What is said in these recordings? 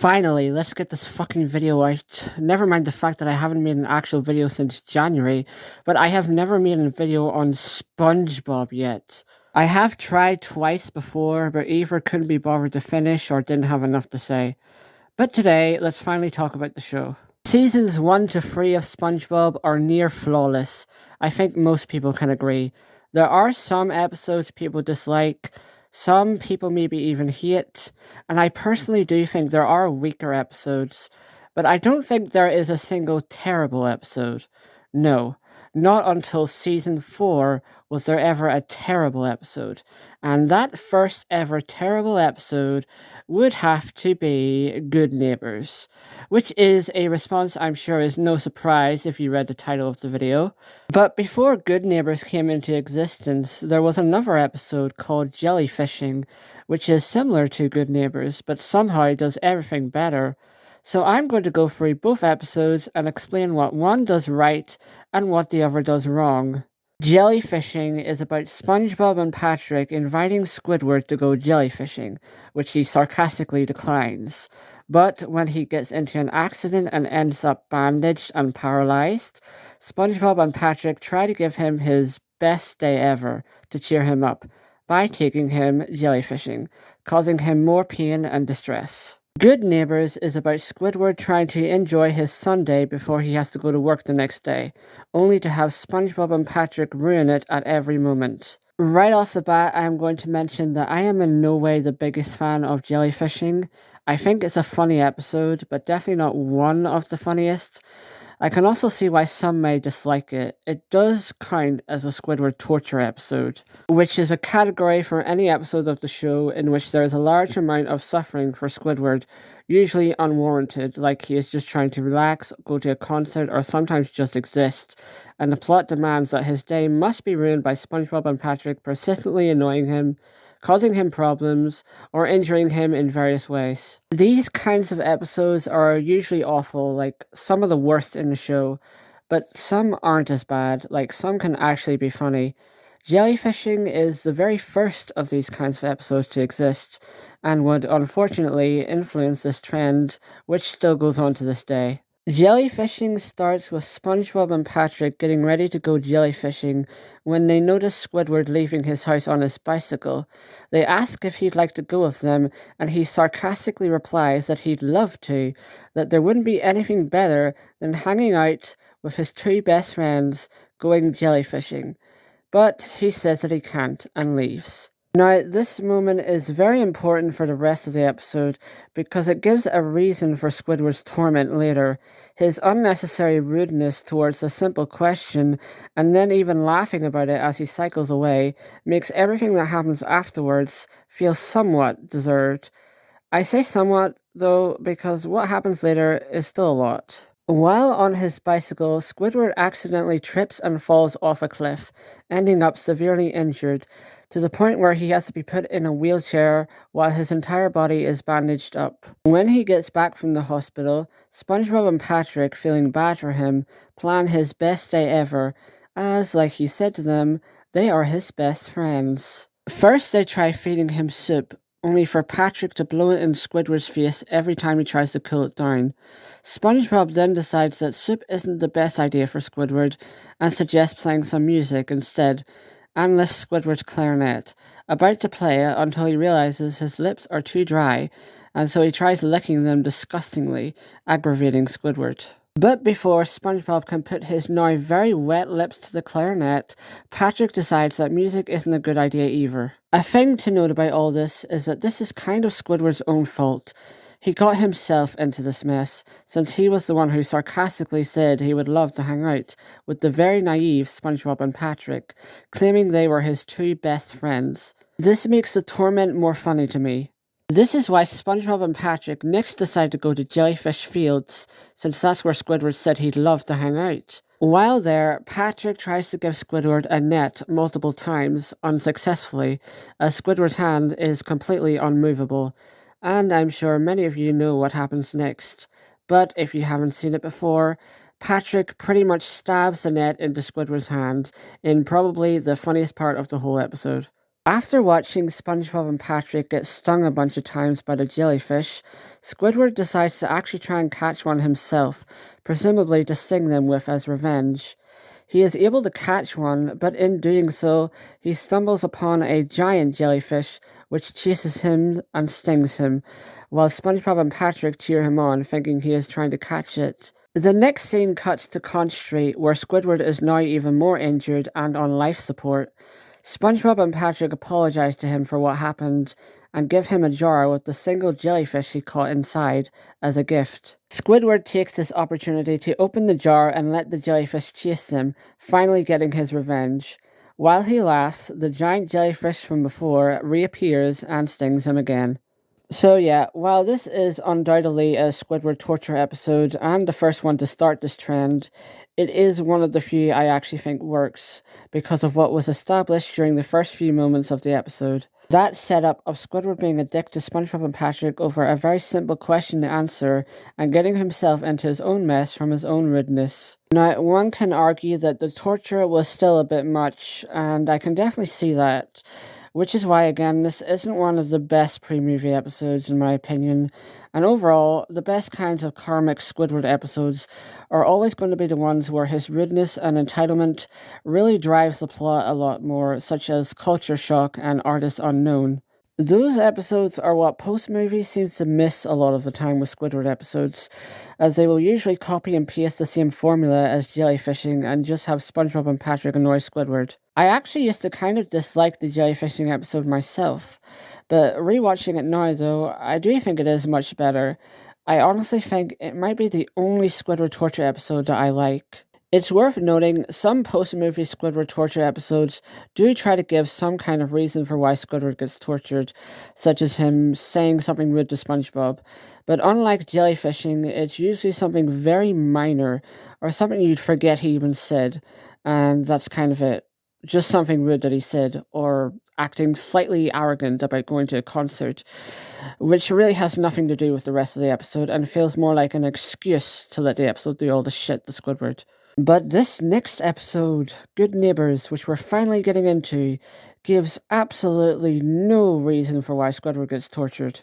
Finally, let's get this fucking video out. Never mind the fact that I haven't made an actual video since January, but I have never made a video on SpongeBob yet. I have tried twice before, but either couldn't be bothered to finish or didn't have enough to say. But today, let's finally talk about the show. Seasons 1 to 3 of SpongeBob are near flawless. I think most people can agree. There are some episodes people dislike, some people maybe even hate, and I personally do think there are weaker episodes, but I don't think there is a single terrible episode. No, not until season 4 was there ever a terrible episode, and that first ever terrible episode would have to be Good Neighbors, which is a response I'm sure is no surprise if you read the title of the video. But before Good Neighbors came into existence, there was another episode called Jellyfishing, which is similar to Good Neighbors, but somehow does everything better. So I'm going to go through both episodes and explain what one does right and what the other does wrong. Jellyfishing is about SpongeBob and Patrick inviting Squidward to go jellyfishing, which he sarcastically declines. But when he gets into an accident and ends up bandaged and paralyzed, SpongeBob and Patrick try to give him his best day ever to cheer him up by taking him jellyfishing, causing him more pain and distress. Good Neighbors is about Squidward trying to enjoy his Sunday before he has to go to work the next day, only to have SpongeBob and Patrick ruin it at every moment. Right off the bat, I am going to mention that I am in no way the biggest fan of Jellyfishing. I think it's a funny episode, but definitely not one of the funniest. I can also see why some may dislike it. It does count as a Squidward torture episode, which is a category for any episode of the show in which there is a large amount of suffering for Squidward, usually unwarranted, like he is just trying to relax, go to a concert, or sometimes just exist, and the plot demands that his day must be ruined by SpongeBob and Patrick persistently annoying him, causing him problems, or injuring him in various ways. These kinds of episodes are usually awful, like some of the worst in the show, but some aren't as bad, like some can actually be funny. Jellyfishing is the very first of these kinds of episodes to exist, and would unfortunately influence this trend, which still goes on to this day. Jellyfishing starts with SpongeBob and Patrick getting ready to go jellyfishing when they notice Squidward leaving his house on his bicycle. They ask if he'd like to go with them, and he sarcastically replies that he'd love to, that there wouldn't be anything better than hanging out with his two best friends going jellyfishing. But he says that he can't and leaves. Now, this moment is very important for the rest of the episode because it gives a reason for Squidward's torment later. His unnecessary rudeness towards a simple question, and then even laughing about it as he cycles away, makes everything that happens afterwards feel somewhat deserved. I say somewhat, though, because what happens later is still a lot. While on his bicycle, Squidward accidentally trips and falls off a cliff, ending up severely injured, to the point where he has to be put in a wheelchair while his entire body is bandaged up. When he gets back from the hospital, SpongeBob and Patrick, feeling bad for him, plan his best day ever, as, like he said to them, they are his best friends. First they try feeding him soup, only for Patrick to blow it in Squidward's face every time he tries to cool it down. SpongeBob then decides that soup isn't the best idea for Squidward, and suggests playing some music instead, and lifts Squidward's clarinet, about to play it until he realizes his lips are too dry, and so he tries licking them disgustingly, aggravating Squidward. But before SpongeBob can put his now very wet lips to the clarinet, Patrick decides that music isn't a good idea either. A thing to note about all this is that this is kind of Squidward's own fault. He got himself into this mess, since he was the one who sarcastically said he would love to hang out with the very naive SpongeBob and Patrick, claiming they were his two best friends. This makes the torment more funny to me. This is why SpongeBob and Patrick next decide to go to Jellyfish Fields, since that's where Squidward said he'd love to hang out. While there, Patrick tries to give Squidward a net multiple times, unsuccessfully, as Squidward's hand is completely unmovable. And I'm sure many of you know what happens next. But if you haven't seen it before, Patrick pretty much stabs the net into Squidward's hand in probably the funniest part of the whole episode. After watching SpongeBob and Patrick get stung a bunch of times by the jellyfish, Squidward decides to actually try and catch one himself, presumably to sting them with as revenge. He is able to catch one, but in doing so, he stumbles upon a giant jellyfish which chases him and stings him, while SpongeBob and Patrick cheer him on, thinking he is trying to catch it. The next scene cuts to Conch Street, where Squidward is now even more injured and on life support. SpongeBob and Patrick apologize to him for what happened and give him a jar with the single jellyfish he caught inside as a gift. Squidward takes this opportunity to open the jar and let the jellyfish chase him, finally getting his revenge. While he laughs, the giant jellyfish from before reappears and stings him again. So yeah, while this is undoubtedly a Squidward torture episode and the first one to start this trend, it is one of the few I actually think works because of what was established during the first few moments of the episode. That setup of Squidward being addicted to SpongeBob and Patrick over a very simple question to answer and getting himself into his own mess from his own rudeness. Now, one can argue that the torture was still a bit much, and I can definitely see that. Which is why, again, this isn't one of the best pre-movie episodes, in my opinion. And overall, the best kinds of karmic Squidward episodes are always going to be the ones where his rudeness and entitlement really drives the plot a lot more, such as Culture Shock and Artist Unknown. Those episodes are what post-movie seems to miss a lot of the time with Squidward episodes, as they will usually copy and paste the same formula as Jellyfishing and just have SpongeBob and Patrick annoy Squidward. I actually used to kind of dislike the Jellyfishing episode myself, but rewatching it now though, I do think it is much better. I honestly think it might be the only Squidward torture episode that I like. It's worth noting, some post-movie Squidward torture episodes do try to give some kind of reason for why Squidward gets tortured, such as him saying something rude to SpongeBob. But unlike Jellyfishing, it's usually something very minor, or something you'd forget he even said, and that's kind of it. Just something rude that he said, or acting slightly arrogant about going to a concert, which really has nothing to do with the rest of the episode, and feels more like an excuse to let the episode do all the shit to Squidward. But this next episode, Good Neighbors, which we're finally getting into, gives absolutely no reason for why Squidward gets tortured.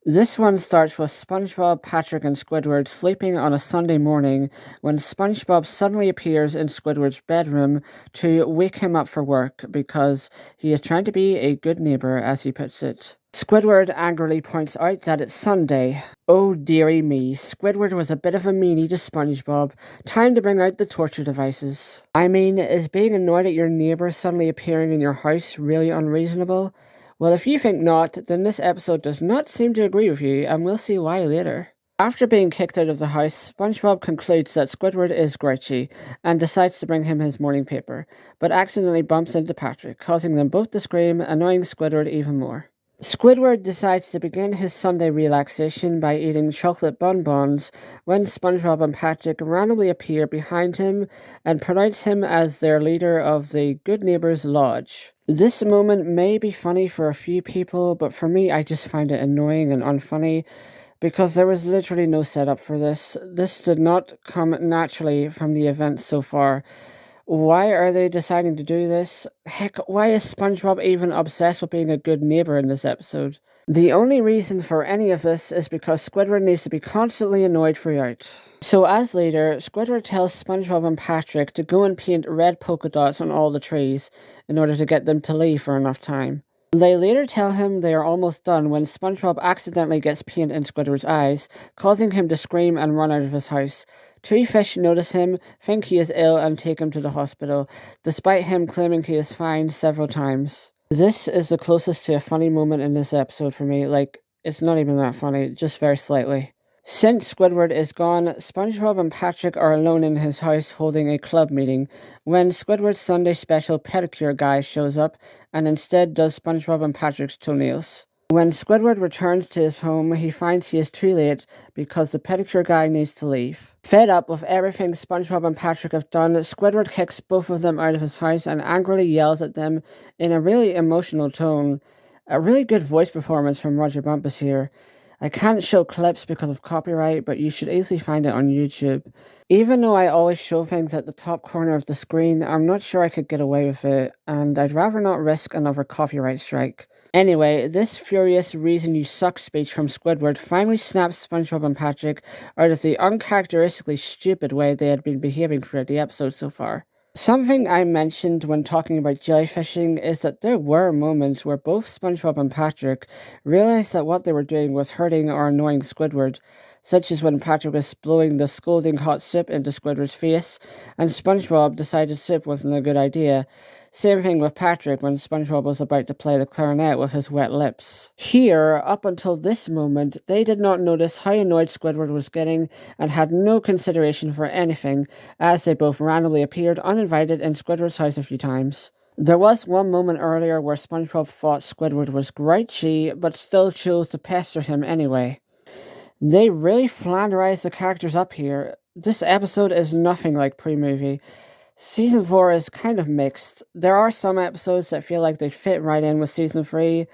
This one starts with SpongeBob, Patrick, and Squidward sleeping on a Sunday morning when SpongeBob suddenly appears in Squidward's bedroom to wake him up for work because he is trying to be a good neighbor, as he puts it. Squidward angrily points out that it's Sunday. Oh dearie me, Squidward was a bit of a meanie to SpongeBob. Time to bring out the torture devices. I mean, is being annoyed at your neighbor suddenly appearing in your house really unreasonable? Well, if you think not, then this episode does not seem to agree with you, and we'll see why later. After being kicked out of the house, SpongeBob concludes that Squidward is grouchy, and decides to bring him his morning paper, but accidentally bumps into Patrick, causing them both to scream, annoying Squidward even more. Squidward decides to begin his Sunday relaxation by eating chocolate bonbons when SpongeBob and Patrick randomly appear behind him and pronounce him as their leader of the Good Neighbors Lodge. This moment may be funny for a few people, but for me I just find it annoying and unfunny because there was literally no setup for this. This did not come naturally from the events so far. Why are they deciding to do this? Heck, why is SpongeBob even obsessed with being a good neighbor in this episode? The only reason for any of this is because Squidward needs to be constantly annoyed throughout. So as leader, Squidward tells SpongeBob and Patrick to go and paint red polka dots on all the trees in order to get them to leave for enough time. They later tell him they are almost done when SpongeBob accidentally gets paint in Squidward's eyes, causing him to scream and run out of his house. Two fish notice him, think he is ill, and take him to the hospital, despite him claiming he is fine several times. This is the closest to a funny moment in this episode for me. Like, it's not even that funny, just very slightly. Since Squidward is gone, SpongeBob and Patrick are alone in his house holding a club meeting when Squidward's Sunday special pedicure guy shows up and instead does SpongeBob and Patrick's toenails. When Squidward returns to his home, he finds he is too late because the pedicure guy needs to leave. Fed up with everything SpongeBob and Patrick have done, Squidward kicks both of them out of his house and angrily yells at them in a really emotional tone. A really good voice performance from Roger Bumpus here. I can't show clips because of copyright, but you should easily find it on YouTube. Even though I always show things at the top corner of the screen, I'm not sure I could get away with it, and I'd rather not risk another copyright strike. Anyway, this furious reason you suck speech from Squidward finally snaps SpongeBob and Patrick out of the uncharacteristically stupid way they had been behaving throughout the episode so far. Something I mentioned when talking about jellyfishing is that there were moments where both SpongeBob and Patrick realized that what they were doing was hurting or annoying Squidward, such as when Patrick was blowing the scalding hot soup into Squidward's face, and SpongeBob decided soup wasn't a good idea. Same thing with Patrick when SpongeBob was about to play the clarinet with his wet lips. Here, up until this moment, they did not notice how annoyed Squidward was getting and had no consideration for anything, as they both randomly appeared uninvited in Squidward's house a few times. There was one moment earlier where SpongeBob thought Squidward was grouchy, but still chose to pester him anyway. They really flanderized the characters up here. This episode is nothing like pre-movie. Season 4 is kind of mixed. There are some episodes that feel like they fit right in with Season 3,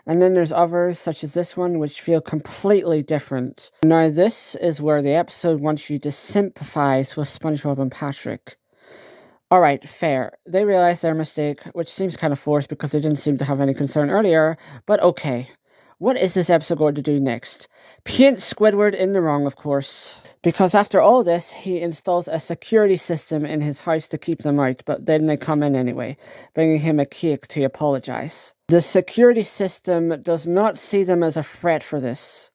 and then there's others, such as this one, which feel completely different. Now this is where the episode wants you to sympathize with SpongeBob and Patrick. Alright, fair. They realize their mistake, which seems kind of forced because they didn't seem to have any concern earlier, but okay. What is this episode going to do next? Paint Squidward in the wrong, of course. Because after all this, he installs a security system in his house to keep them out, but then they come in anyway, bringing him a cake to apologize. The security system does not see them as a threat for this.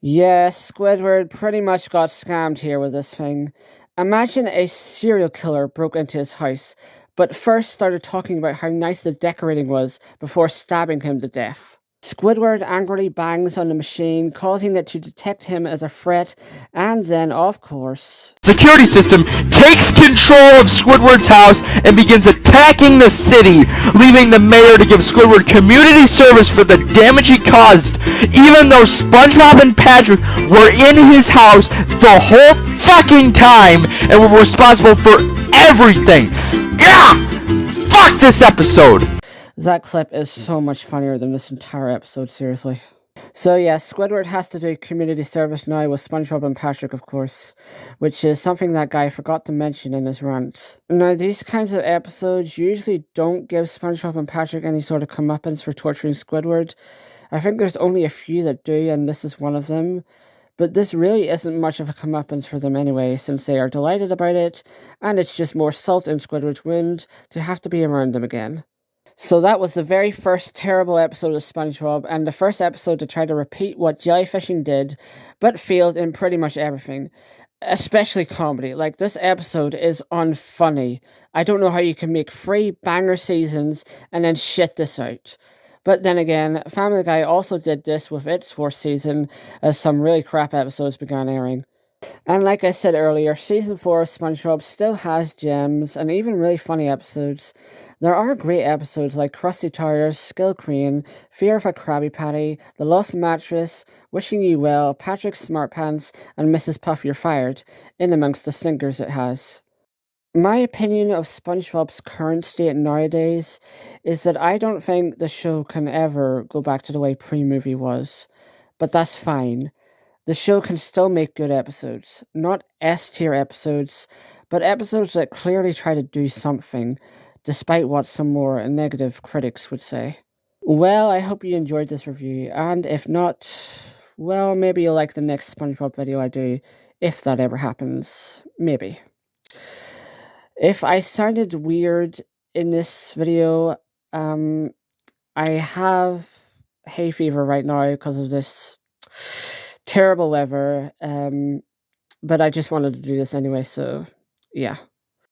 Yes, Squidward pretty much got scammed here with this thing. Imagine a serial killer broke into his house, but first started talking about how nice the decorating was before stabbing him to death. Squidward angrily bangs on the machine, causing it to detect him as a threat, and then, of course, security system takes control of Squidward's house and begins attacking the city, leaving the mayor to give Squidward community service for the damage he caused, even though SpongeBob and Patrick were in his house the whole fucking time and were responsible for everything. Yeah! Fuck this episode! That clip is so much funnier than this entire episode, seriously. So yeah, Squidward has to do community service now with SpongeBob and Patrick, of course, which is something that guy forgot to mention in his rant. Now, these kinds of episodes usually don't give SpongeBob and Patrick any sort of comeuppance for torturing Squidward. I think there's only a few that do, and this is one of them. But this really isn't much of a comeuppance for them anyway, since they are delighted about it, and it's just more salt in Squidward's wound to have to be around them again. So that was the very first terrible episode of SpongeBob, and the first episode to try to repeat what Jellyfishing did, but failed in pretty much everything. Especially comedy. Like, this episode is unfunny. I don't know how you can make 3 banger seasons and then shit this out. But then again, Family Guy also did this with its 4th season, as some really crap episodes began airing. And like I said earlier, Season 4 of SpongeBob still has gems, and even really funny episodes. There are great episodes like Krusty Tires, Skill Crane, Fear of a Krabby Patty, The Lost Mattress, Wishing You Well, Patrick's Smart Pants, and Mrs. Puff You're Fired, in amongst the stinkers it has. My opinion of SpongeBob's current state nowadays is that I don't think the show can ever go back to the way pre-movie was. But that's fine. The show can still make good episodes. Not S-tier episodes, but episodes that clearly try to do something, despite what some more negative critics would say. Well, I hope you enjoyed this review, and if not, well, maybe you'll like the next SpongeBob video I do, if that ever happens. Maybe. If I sounded weird in this video, I have hay fever right now because of this terrible weather, but I just wanted to do this anyway, so yeah.